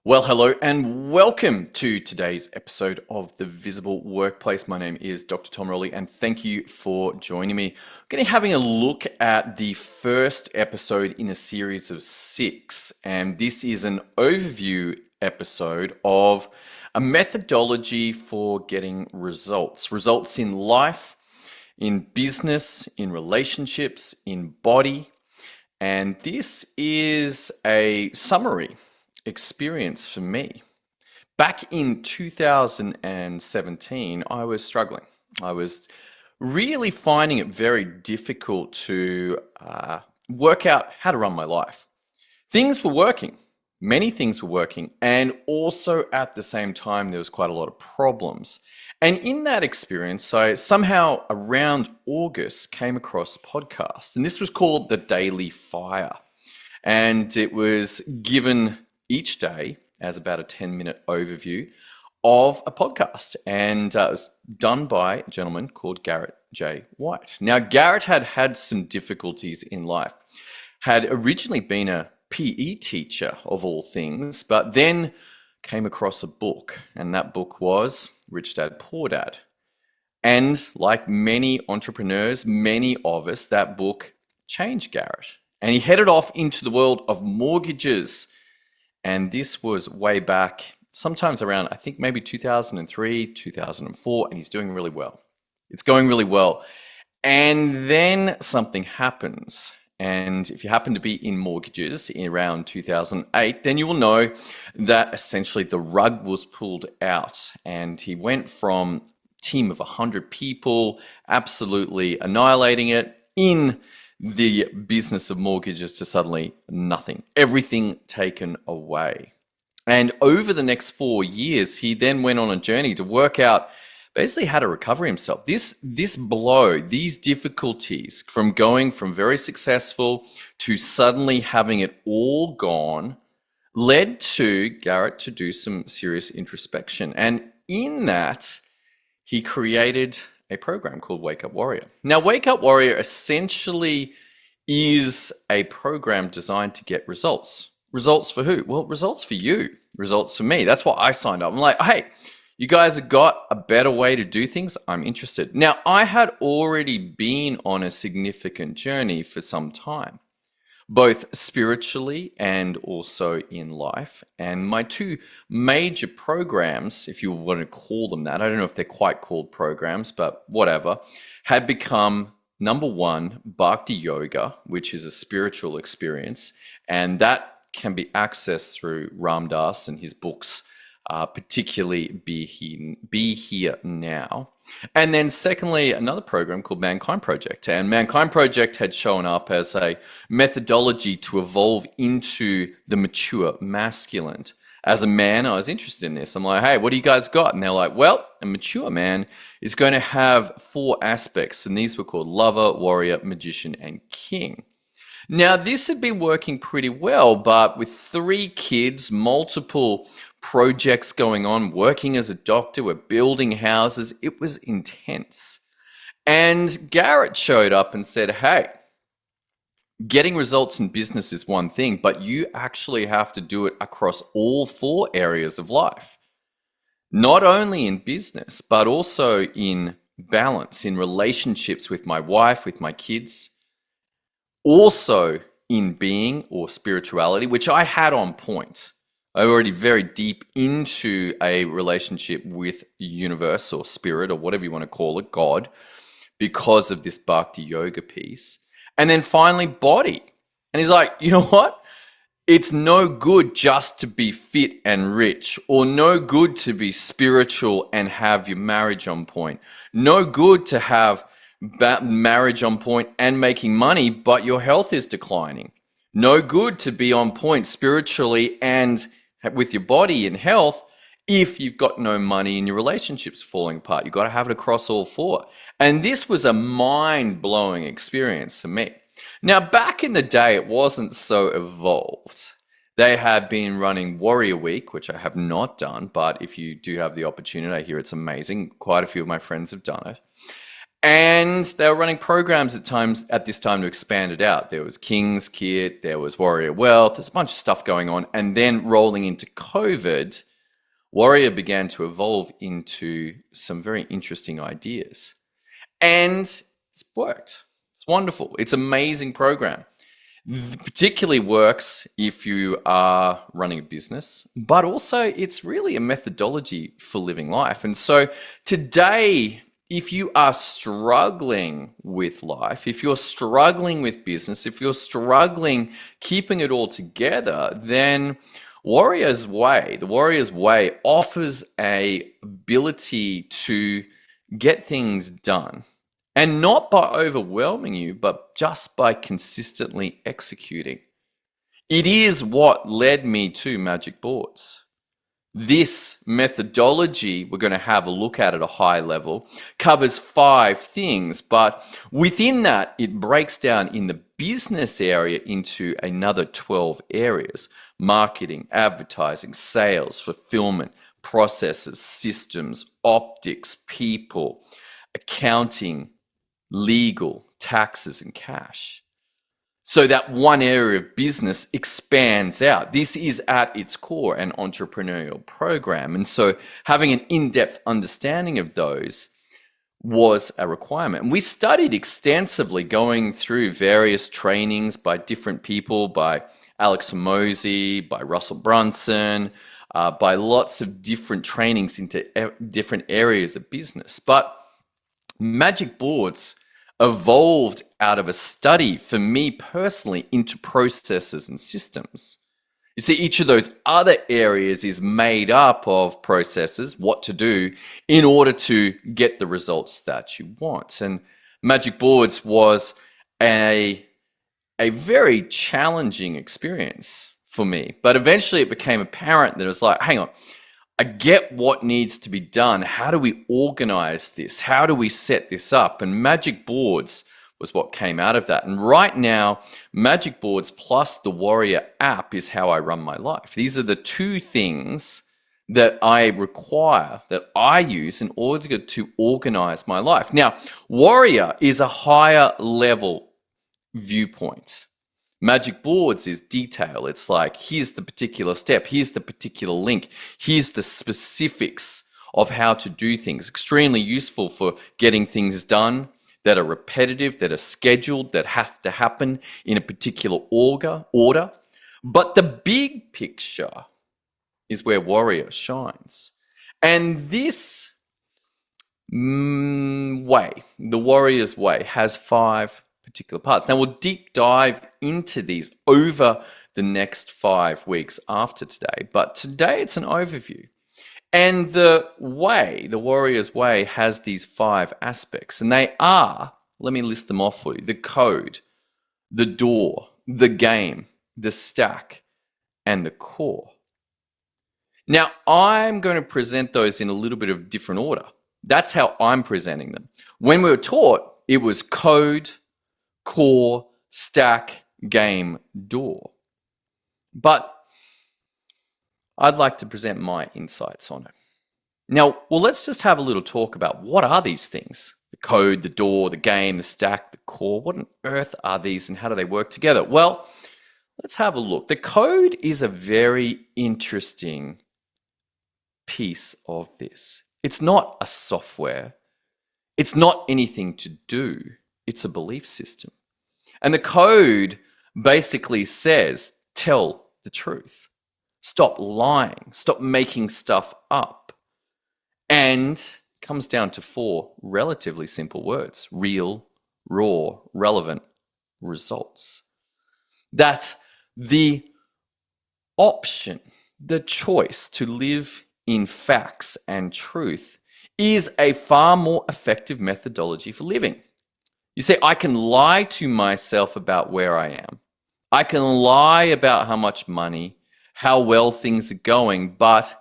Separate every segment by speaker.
Speaker 1: Well, hello and welcome to today's episode of The Visible Workplace. My name is Dr. Tom Rolley and thank you for joining me. I'm going to be having a look at the first episode in a series of 6, and this is an overview episode of a methodology for getting results. Results in life, in business, in relationships, in body, and this is a summary experience for me. Back in 2017, I was struggling. I was really finding it very difficult to work out how to run my life. Things were working, many things were working, and also at the same time, there was quite a lot of problems. And in that experience, I somehow around August came across a podcast, and this was called The Daily Fire. And it was given each day as about a 10-minute overview of a podcast. And it was done by a gentleman called Garrett J. White. Now, Garrett had had some difficulties in life, had originally been a PE teacher of all things, but then came across a book, and that book was Rich Dad, Poor Dad. And like many entrepreneurs, many of us, that book changed Garrett. And he headed off into the world of mortgages. And this was way back, sometimes around, I think maybe 2003, 2004, and he's doing really well. It's going really well. And then something happens. And if you happen to be in mortgages in around 2008, then you will know that essentially the rug was pulled out. And he went from a team of 100 people, absolutely annihilating it in the business of mortgages, to suddenly nothing, everything taken away. And over the next 4 years, he then went on a journey to work out basically how to recover himself. This blow, these difficulties from going from very successful to suddenly having it all gone, led to Garrett to do some serious introspection. And in that, he created a program called Wake Up Warrior. Now, Wake Up Warrior essentially is a program designed to get results. Results for who? Well, results for you, results for me. That's why I signed up. I'm like, hey, you guys have got a better way to do things. I'm interested. Now, I had already been on a significant journey for some time, both spiritually and also in life. And my two major programs, if you want to call them that, I don't know if they're quite called programs, but whatever, had become number one, Bhakti Yoga, which is a spiritual experience. And that can be accessed through Ram Dass and his books, particularly Be Here Now. And then secondly, another program called Mankind Project. And Mankind Project had shown up as a methodology to evolve into the mature masculine. As a man, I was interested in this. I'm like, hey, what do you guys got? And they're like, well, a mature man is going to have 4 aspects. And these were called lover, warrior, magician, and king. Now, this had been working pretty well, but with 3 kids, multiple projects going on, working as a doctor, we're building houses, it was intense. And Garrett showed up and said, hey, getting results in business is one thing, but you actually have to do it across all 4 areas of life. Not only in business, but also in balance, in relationships with my wife, with my kids, also in being or spirituality, which I had on point. I'm already very deep into a relationship with the universe or spirit or whatever you want to call it, God, because of this Bhakti Yoga piece. And then finally, body. And he's like, you know what? It's no good just to be fit and rich, or no good to be spiritual and have your marriage on point. No good to have marriage on point and making money, but your health is declining. No good to be on point spiritually and with your body and health if you've got no money and your relationship's falling apart. You've got to have it across all 4. And this was a mind-blowing experience for me. Now, back in the day, it wasn't so evolved. They had been running Warrior Week, which I have not done, but if you do have the opportunity, I hear it's amazing. Quite a few of my friends have done it. And they were running programs at this time to expand it out. There was King's Kit, there was Warrior Wealth, there's a bunch of stuff going on. And then rolling into COVID, Warrior began to evolve into some very interesting ideas. And it's worked. It's wonderful. It's an amazing program. Particularly works if you are running a business, but also it's really a methodology for living life. And so today, if you are struggling with life, if you're struggling with business, if you're struggling keeping it all together, then the Warrior's Way offers a ability to get things done. And not by overwhelming you, but just by consistently executing. It is what led me to Magic Boards. This methodology we're going to have a look at a high level covers 5 things, but within that, it breaks down in the business area into another 12 areas: marketing, advertising, sales, fulfillment, processes, systems, optics, people, accounting, legal, taxes, and cash. So that one area of business expands out. This is at its core an entrepreneurial program. And so having an in-depth understanding of those was a requirement. And we studied extensively, going through various trainings by different people, by Alex Hormozi, by Russell Brunson, by lots of different trainings into different areas of business. But Magic Boards evolved out of a study, for me personally, into processes and systems. You see, each of those other areas is made up of processes, what to do in order to get the results that you want. And Magic Boards was a very challenging experience for me. But eventually it became apparent that it was like, hang on, I get what needs to be done. How do we organize this? How do we set this up? And Magic Boards was what came out of that. And right now, Magic Boards plus the Warrior app is how I run my life. These are the 2 things that I require, that I use in order to organize my life. Now, Warrior is a higher level viewpoint. Magic Boards is detail. It's like, here's the particular step, here's the particular link, here's the specifics of how to do things. Extremely useful for getting things done that are repetitive, that are scheduled, that have to happen in a particular order. But the big picture is where Warrior shines. And this way, the Warrior's Way, has 5 particular parts. Now, we'll deep dive into these over the next 5 weeks after today, but today it's an overview. And the Warrior's Way, has these 5 aspects, and they are, let me list them off for you: the code, the door, the game, the stack, and the core. Now, I'm going to present those in a little bit of different order. That's how I'm presenting them. When we were taught, it was code, core, stack, game, door. But I'd like to present my insights on it. Now, let's just have a little talk about what are these things? The code, the door, the game, the stack, the core. What on earth are these and how do they work together? Well, let's have a look. The code is a very interesting piece of this. It's not a software. It's not anything to do. It's a belief system. And the code basically says, tell the truth. Stop lying. Stop making stuff up. And it comes down to 4 relatively simple words: real, raw, relevant, results. That the option, the choice to live in facts and truth is a far more effective methodology for living. You see, I can lie to myself about where I am. I can lie about how much money, how well things are going, but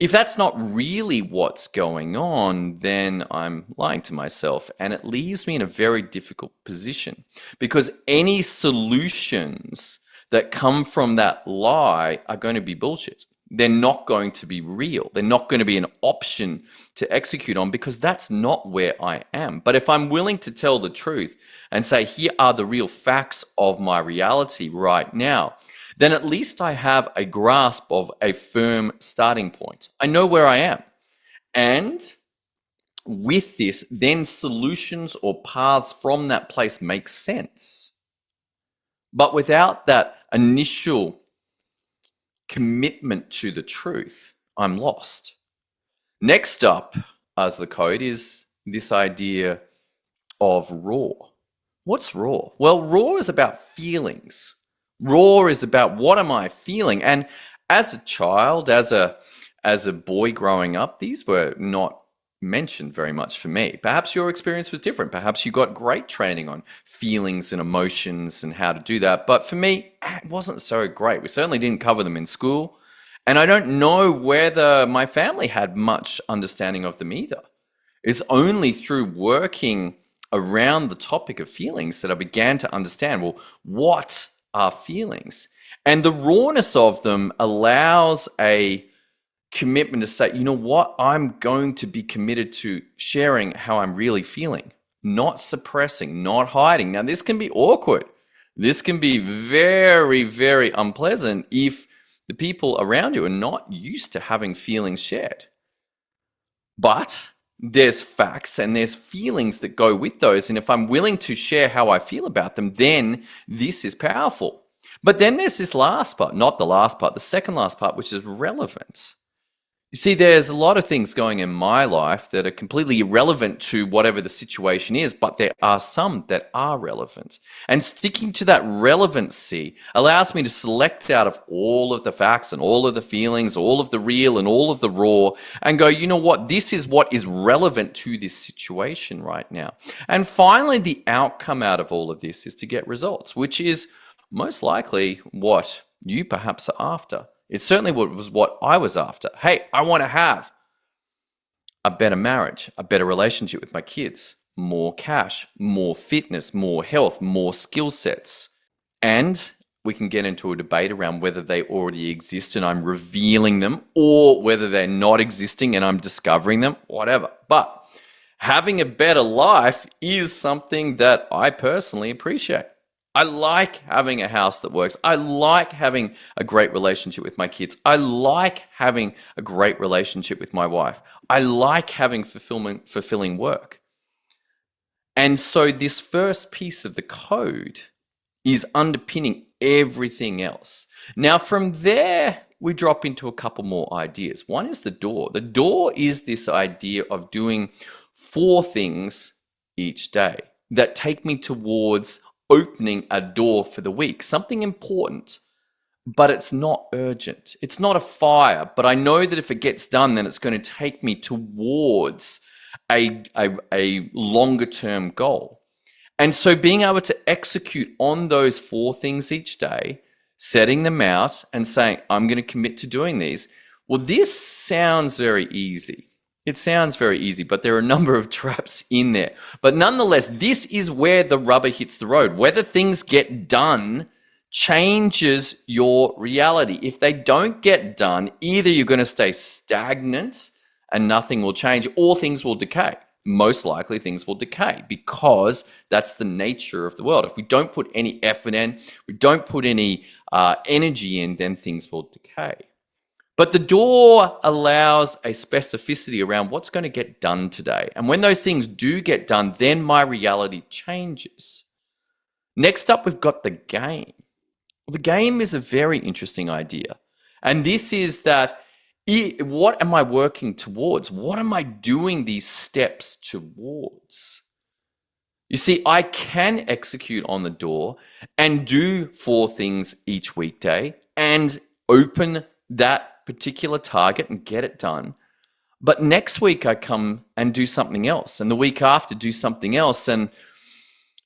Speaker 1: if that's not really what's going on, then I'm lying to myself, and it leaves me in a very difficult position, because any solutions that come from that lie are going to be bullshit. they're not going to be real. They're not going to be an option to execute on because that's not where I am. But if I'm willing to tell the truth and say, here are the real facts of my reality right now, then at least I have a grasp of a firm starting point. I know where I am. And with this, then solutions or paths from that place make sense. But without that initial commitment to the truth, I'm lost. Next up as the code is this idea of raw. What's raw? Well, raw is about feelings. Raw is about what am I feeling? And as a child, as a boy growing up, these were not mentioned very much for me. Perhaps your experience was different. Perhaps you got great training on feelings and emotions and how to do that. But for me, it wasn't so great. We certainly didn't cover them in school. And I don't know whether my family had much understanding of them either. It's only through working around the topic of feelings that I began to understand, well, what are feelings? And the rawness of them allows a commitment to say, you know what, I'm going to be committed to sharing how I'm really feeling, not suppressing, not hiding. Now, this can be awkward. This can be very, very unpleasant if the people around you are not used to having feelings shared. But there's facts and there's feelings that go with those. And if I'm willing to share how I feel about them, then this is powerful. But then there's this last part, not the last part, the second last part, which is relevant. You see, there's a lot of things going in my life that are completely irrelevant to whatever the situation is, but there are some that are relevant. And sticking to that relevancy allows me to select out of all of the facts and all of the feelings, all of the real and all of the raw, and go, you know what, this is what is relevant to this situation right now. And finally, the outcome out of all of this is to get results, which is most likely what you perhaps are after. It certainly was what I was after. Hey, I want to have a better marriage, a better relationship with my kids, more cash, more fitness, more health, more skill sets. And we can get into a debate around whether they already exist and I'm revealing them or whether they're not existing and I'm discovering them, whatever. But having a better life is something that I personally appreciate. I like having a house that works. I like having a great relationship with my kids. I like having a great relationship with my wife. I like having fulfilling work. And so this first piece of the code is underpinning everything else. Now from there, we drop into a couple more ideas. One is the door. The door is this idea of doing 4 things each day that take me towards opening a door for the week, something important, but it's not urgent. It's not a fire, but I know that if it gets done, then it's going to take me towards a longer term goal. And so being able to execute on those 4 things each day, setting them out and saying, I'm going to commit to doing these. Well, this sounds very easy. It sounds very easy, but there are a number of traps in there. But nonetheless, this is where the rubber hits the road. Whether things get done changes your reality. If they don't get done, either you're going to stay stagnant and nothing will change, or things will decay. Most likely things will decay because that's the nature of the world. If we don't put any effort in, we don't put any energy in, then things will decay. But the door allows a specificity around what's going to get done today. And when those things do get done, then my reality changes. Next up, we've got the game. The game is a very interesting idea. And this is that what am I working towards? What am I doing these steps towards? You see, I can execute on the door and do 4 things each weekday and open that particular target and get it done. But next week I come and do something else, and the week after do something else. And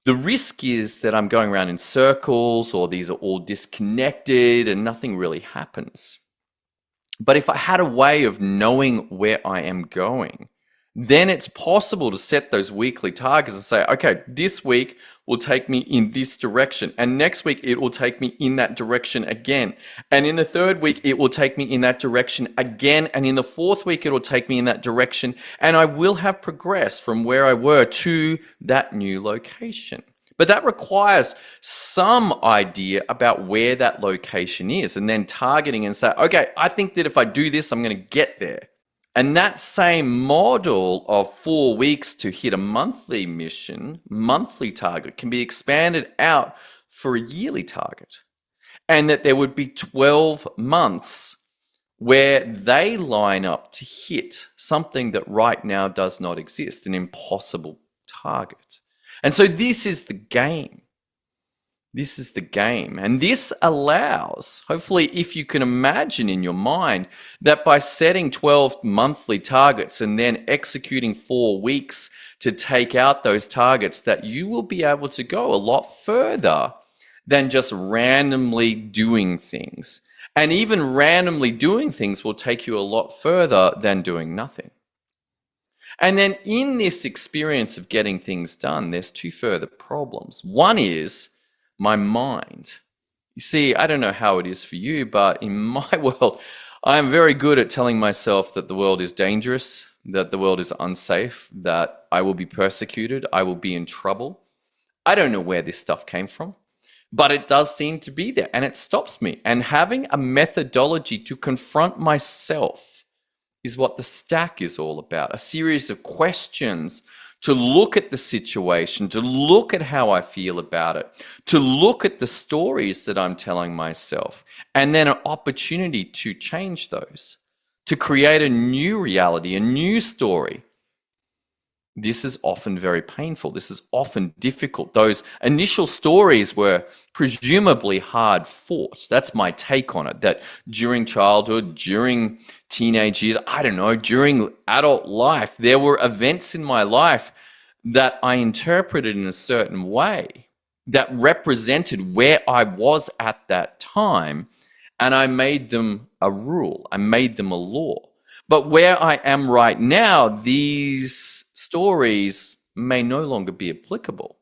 Speaker 1: the risk is that I'm going around in circles, or these are all disconnected and nothing really happens. But if I had a way of knowing where I am going then it's possible to set those weekly targets and say, okay, this week will take me in this direction. And next week, it will take me in that direction again. And in the third week, it will take me in that direction again. And in the fourth week, it will take me in that direction. And I will have progressed from where I were to that new location. But that requires some idea about where that location is and then targeting and say, okay, I think that if I do this, I'm going to get there. And that same model of 4 weeks to hit a monthly mission, monthly target, can be expanded out for a yearly target. And that there would be 12 months where they line up to hit something that right now does not exist, an impossible target. And so this is the game. This is the game. And this allows, hopefully, if you can imagine in your mind, that by setting 12 monthly targets and then executing 4 weeks to take out those targets, that you will be able to go a lot further than just randomly doing things. And even randomly doing things will take you a lot further than doing nothing. And then in this experience of getting things done, there's 2 further problems. One is my mind. You see, I don't know how it is for you, but in my world, I am very good at telling myself that the world is dangerous, that the world is unsafe, that I will be persecuted, I will be in trouble. I don't know where this stuff came from, but it does seem to be there and it stops me. And having a methodology to confront myself is what the stack is all about. A series of questions to look at the situation, to look at how I feel about it, to look at the stories that I'm telling myself, and then an opportunity to change those, to create a new reality, a new story. This is often very painful. This is often difficult. Those initial stories were presumably hard fought. That's my take on it, that during childhood, during teenage years, I don't know, during adult life, there were events in my life that I interpreted in a certain way that represented where I was at that time, and I made them a rule. I made them a law. But where I am right now, these stories may no longer be applicable.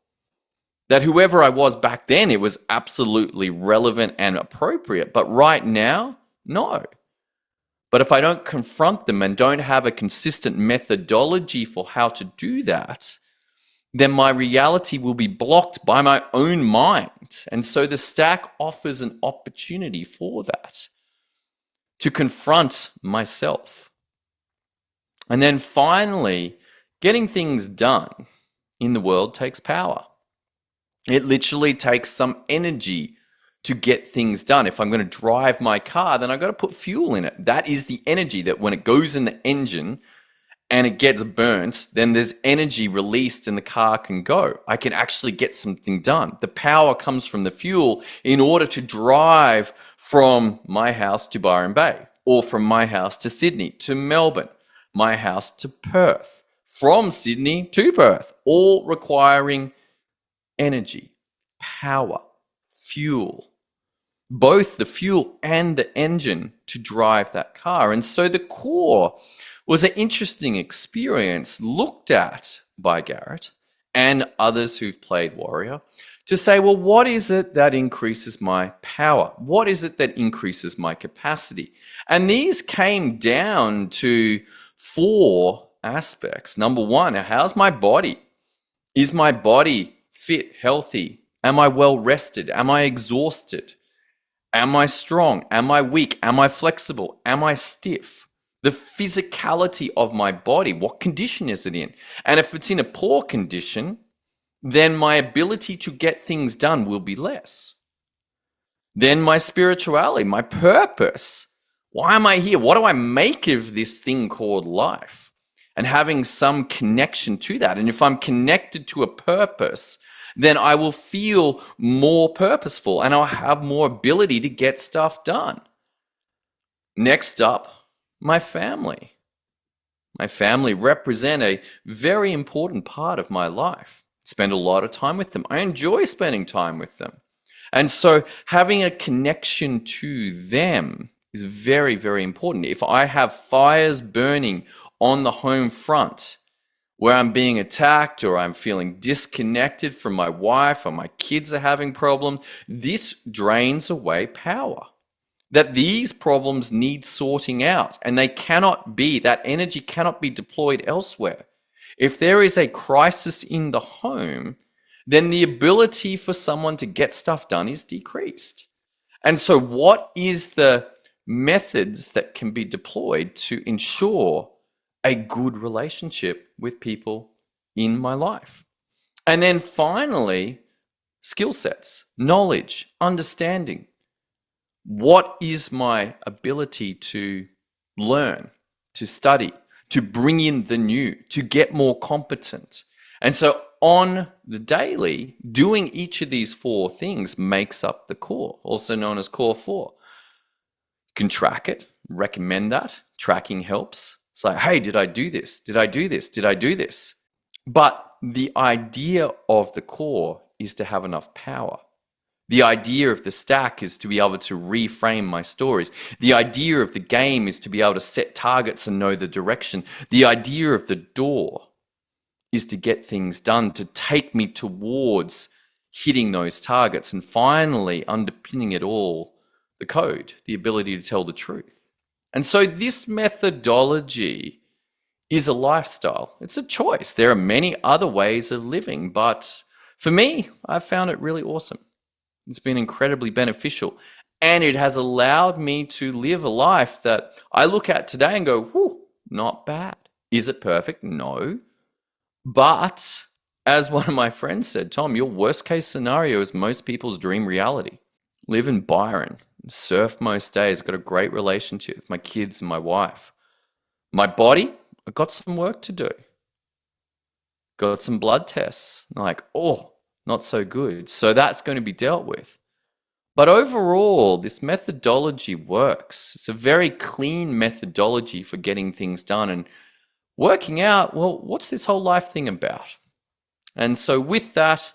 Speaker 1: That whoever I was back then, it was absolutely relevant and appropriate. But right now, no. But if I don't confront them and don't have a consistent methodology for how to do that, then my reality will be blocked by my own mind. And so the stack offers an opportunity for that, to confront myself. And then finally, getting things done in the world takes power. It literally takes some energy to get things done. If I'm going to drive my car, then I've got to put fuel in it. That is the energy that when it goes in the engine and it gets burnt, then there's energy released and the car can go. I can actually get something done. The power comes from the fuel in order to drive from my house to Byron Bay, or from my house to Sydney, to Melbourne, my house to Perth, from Sydney to Perth, all requiring energy, power, fuel, both the fuel and the engine to drive that car. And so the core was an interesting experience looked at by Garrett and others who've played Warrior to say, well, what is it that increases my power? What is it that increases my capacity? And these came down to 4 aspects. Number 1, how's my body? Is my body fit, healthy? Am I well rested? Am I exhausted? Am I strong? Am I weak? Am I flexible? Am I stiff? The physicality of my body, what condition is it in? And if it's in a poor condition, then my ability to get things done will be less. Then my spirituality, my purpose. Why am I here? What do I make of this thing called life? And having some connection to that. And if I'm connected to a purpose, then I will feel more purposeful and I'll have more ability to get stuff done. Next up, my family. My family represent a very important part of my life. Spend a lot of time with them. I enjoy spending time with them. And so having a connection to them is very, very important. If I have fires burning on the home front where I'm being attacked or I'm feeling disconnected from my wife or my kids are having problems, this drains away power. That these problems need sorting out and that energy cannot be deployed elsewhere. If there is a crisis in the home, then the ability for someone to get stuff done is decreased. And so what is the methods that can be deployed to ensure a good relationship with people in my life? And then finally, skill sets, knowledge, understanding. What is my ability to learn, to study, to bring in the new, to get more competent? And so on the daily, doing each of these 4 things makes up the core, also known as core 4. You can track it, recommend that. Tracking helps. It's like, hey, did I do this? Did I do this? Did I do this? But the idea of the core is to have enough power. The idea of the stack is to be able to reframe my stories. The idea of the game is to be able to set targets and know the direction. The idea of the door is to get things done, to take me towards hitting those targets. And finally, underpinning it all, the code, the ability to tell the truth. And so this methodology is a lifestyle. It's a choice. There are many other ways of living, but for me, I've found it really awesome. It's been incredibly beneficial, and it has allowed me to live a life that I look at today and go, whew, not bad. Is it perfect? No. But as one of my friends said, Tom, your worst case scenario is most people's dream reality. Live in Byron, surf most days, got a great relationship with my kids and my wife. My body, I've got some work to do. Got some blood tests. Like, oh, not so good. So that's going to be dealt with. But overall, this methodology works. It's a very clean methodology for getting things done and working out, well, what's this whole life thing about? And so with that,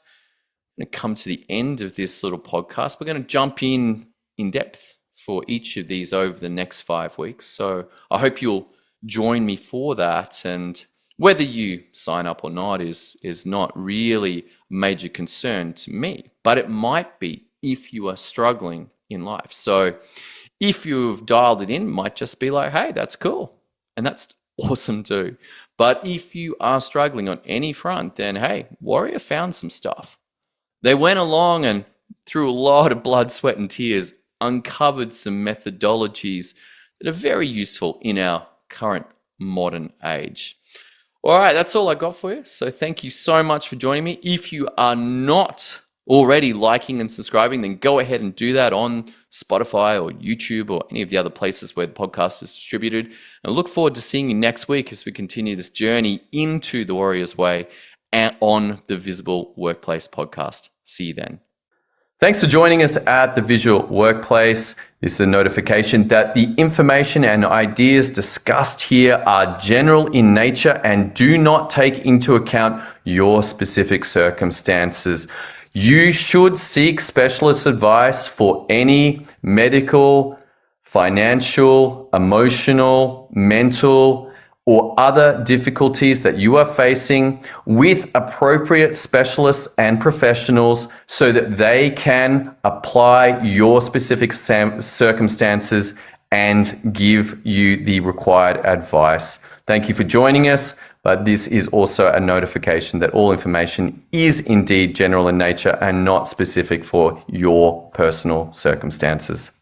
Speaker 1: I'm going to come to the end of this little podcast. We're going to jump in depth for each of these over the next 5 weeks. So I hope you'll join me for that. And whether you sign up or not is not really a major concern to me, but it might be if you are struggling in life. So if you've dialed it in, it might just be like, hey, that's cool. And that's awesome too. But if you are struggling on any front, then hey, Warrior found some stuff. They went along and through a lot of blood, sweat, and tears, uncovered some methodologies that are very useful in our current modern age. All right, that's all I got for you. So thank you so much for joining me. If you are not already liking and subscribing, then go ahead and do that on Spotify or YouTube or any of the other places where the podcast is distributed. And I look forward to seeing you next week as we continue this journey into the Warrior's Way and on the Visible Workplace podcast. See you then. Thanks for joining us at the Visual Workplace. This is a notification that the information and ideas discussed here are general in nature and do not take into account your specific circumstances. You should seek specialist advice for any medical, financial, emotional, mental, or other difficulties that you are facing with appropriate specialists and professionals so that they can apply your specific circumstances and give you the required advice. Thank you for joining us, but this is also a notification that all information is indeed general in nature and not specific for your personal circumstances.